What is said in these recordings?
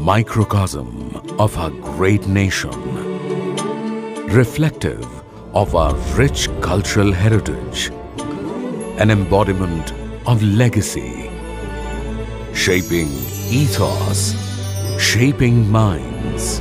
microcosm of our great nation, reflective of our rich cultural heritage, an embodiment of legacy, shaping ethos, shaping minds.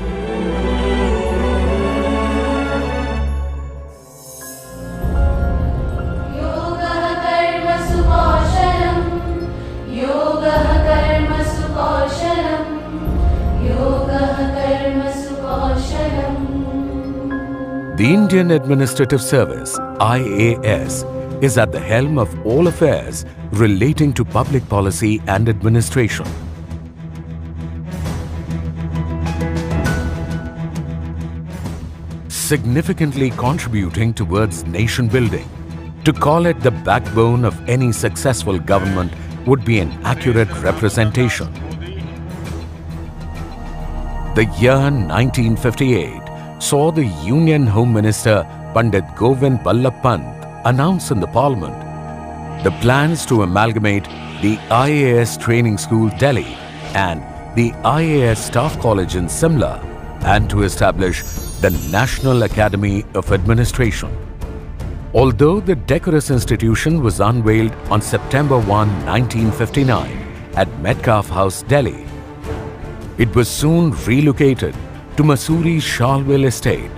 The Indian Administrative Service, IAS, is at the helm of all affairs relating to public policy and administration. Significantly contributing towards nation building. To call it the backbone of any successful government would be an accurate representation. The year 1958 saw the Union Home Minister Pandit Govind Ballabh Pant announce in the Parliament the plans to amalgamate the IAS Training School Delhi and the IAS Staff College in Simla and to establish the National Academy of Administration. Although the decorous institution was unveiled on September 1, 1959 at Metcalfe House, Delhi, it was soon relocated to Mussoorie Charleville Estate.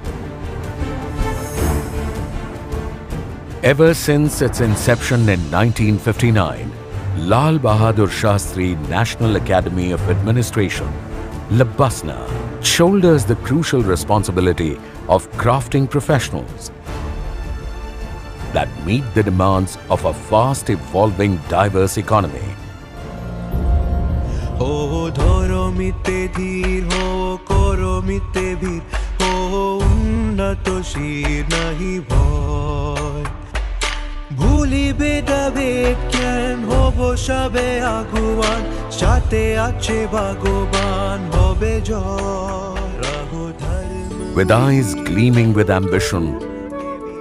Ever since its inception in 1959, Lal Bahadur Shastri National Academy of Administration, Labasna, shoulders the crucial responsibility of crafting professionals that meet the demands of a fast-evolving, diverse economy. Oh, dhoromite dheer, ho koromite bhir, ho unnato shir nahi bhoy. Bhulibe dabe kyan hobo shabe aguwan, shate ache bhagoban hobe joy. With eyes gleaming with ambition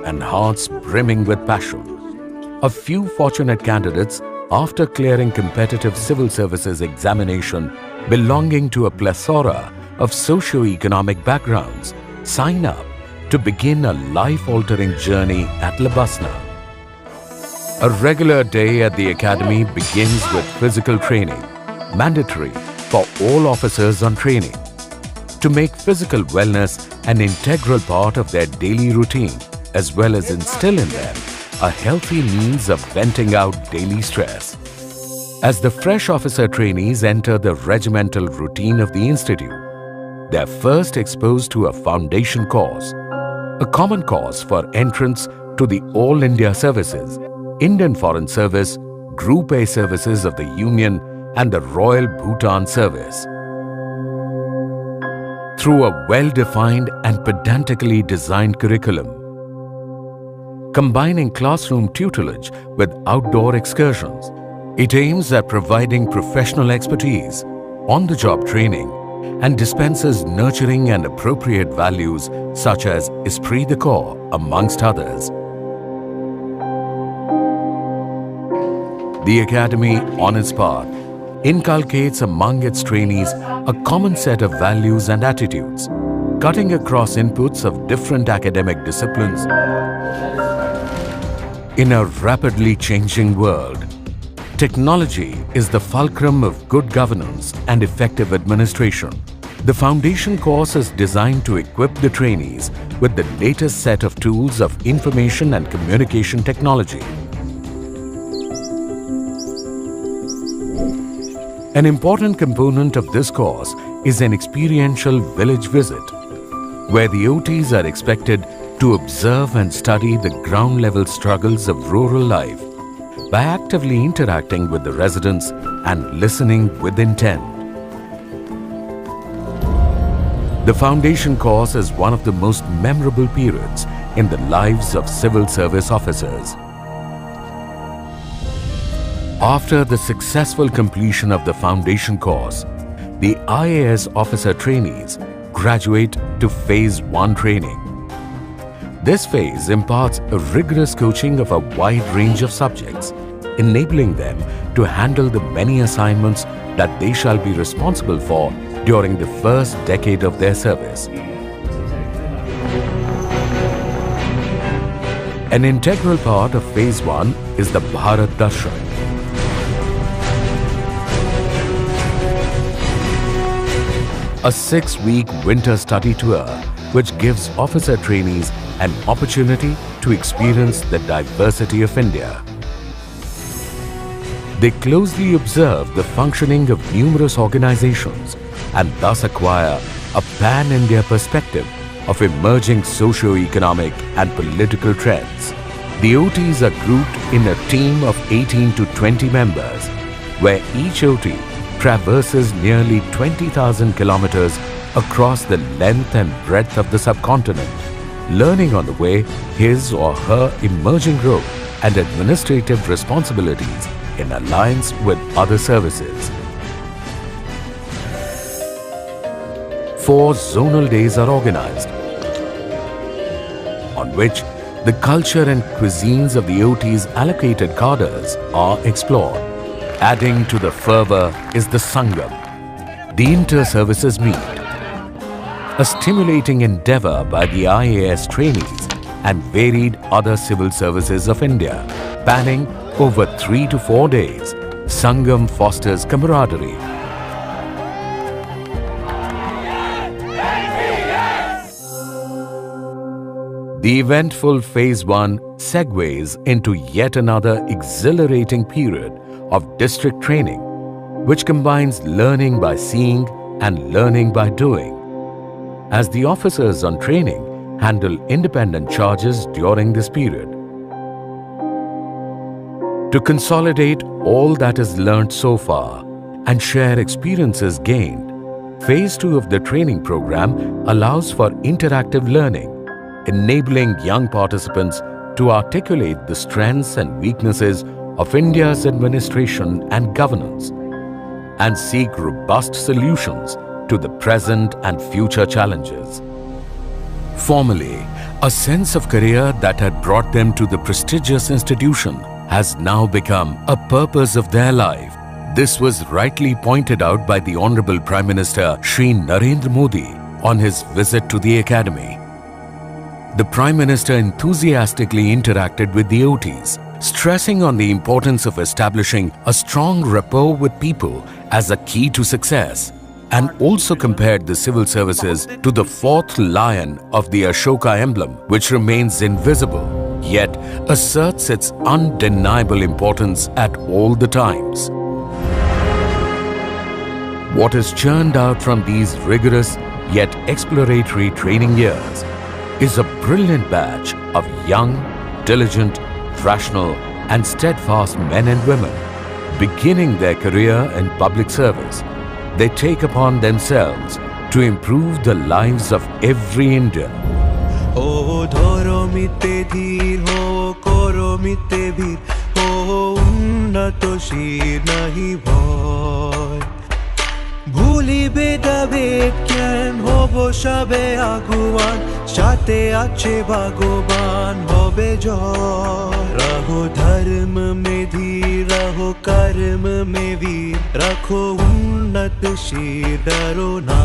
and hearts brimming with passion, a few fortunate candidates, after clearing competitive civil services examination belonging to a plethora of socio-economic backgrounds, sign up to begin a life-altering journey at Labasna. A regular day at the academy begins with physical training, mandatory for all officers on training, to make physical wellness an integral part of their daily routine, as well as instill in them a healthy means of venting out daily stress. As the fresh officer trainees enter the regimental routine of the institute, they are first exposed to a foundation course, a common course for entrance to the All India Services, Indian Foreign Service, Group A services of the Union and the Royal Bhutan Service. Through a well-defined and pedantically designed curriculum, combining classroom tutelage with outdoor excursions, it aims at providing professional expertise, on-the-job training, and dispenses nurturing and appropriate values such as esprit de corps, amongst others. The Academy, on its part, inculcates among its trainees a common set of values and attitudes, cutting across inputs of different academic disciplines. In a rapidly changing world, technology is the fulcrum of good governance and effective administration. The foundation course is designed to equip the trainees with the latest set of tools of information and communication technology. An important component of this course is an experiential village visit, where the OTs are expected to observe and study the ground-level struggles of rural life by actively interacting with the residents and listening with intent. The foundation course is one of the most memorable periods in the lives of civil service officers. After the successful completion of the foundation course, the IAS officer trainees graduate to Phase 1 training. This phase imparts a rigorous coaching of a wide range of subjects, enabling them to handle the many assignments that they shall be responsible for during the first decade of their service. An integral part of Phase 1 is the Bharat Darshan. A 6-week winter study tour which gives officer trainees an opportunity to experience the diversity of India. They closely observe the functioning of numerous organizations and thus acquire a pan-India perspective of emerging socio-economic and political trends. The OTs are grouped in a team of 18 to 20 members, where each OT traverses nearly 20,000 kilometers across the length and breadth of the subcontinent, learning on the way his or her emerging role and administrative responsibilities in alliance with other services. 4 zonal days are organized, on which the culture and cuisines of the OT's allocated cadres are explored. Adding to the fervour is the Sangam, the inter-services meet, a stimulating endeavour by the IAS trainees and varied other civil services of India. Spanning over 3 to 4 days, Sangam fosters camaraderie, the eventful Phase 1 segues into yet another exhilarating period of district training, which combines learning by seeing and learning by doing, as the officers on training handle independent charges during this period. To consolidate all that is learnt so far and share experiences gained, Phase 2 of the training program allows for interactive learning, enabling young participants to articulate the strengths and weaknesses of India's administration and governance and seek robust solutions to the present and future challenges. Formerly, a sense of career that had brought them to the prestigious institution has now become a purpose of their life. This was rightly pointed out by the Honorable Prime Minister Shri Narendra Modi on his visit to the Academy. The Prime Minister enthusiastically interacted with the OTs, stressing on the importance of establishing a strong rapport with people as a key to success, and also compared the civil services to the 4th lion of the Ashoka emblem, which remains invisible, yet asserts its undeniable importance at all the times. What is churned out from these rigorous yet exploratory training years is a brilliant batch of young, diligent, rational and steadfast men and women beginning their career in public service. They take upon themselves to improve the lives of every Indian. Oh, dhoro mitte dheer ho, koro mitte bhir ho, unnato shir nahi bhoy. ভুলিবে ডাবেট জ্ঞান হব সবে আগুয়ান সাথে আছে ভগবান হবে জয় रहो धर्म में धीर रहो कर्म में वीर रखो उन्नत शीर डरो ना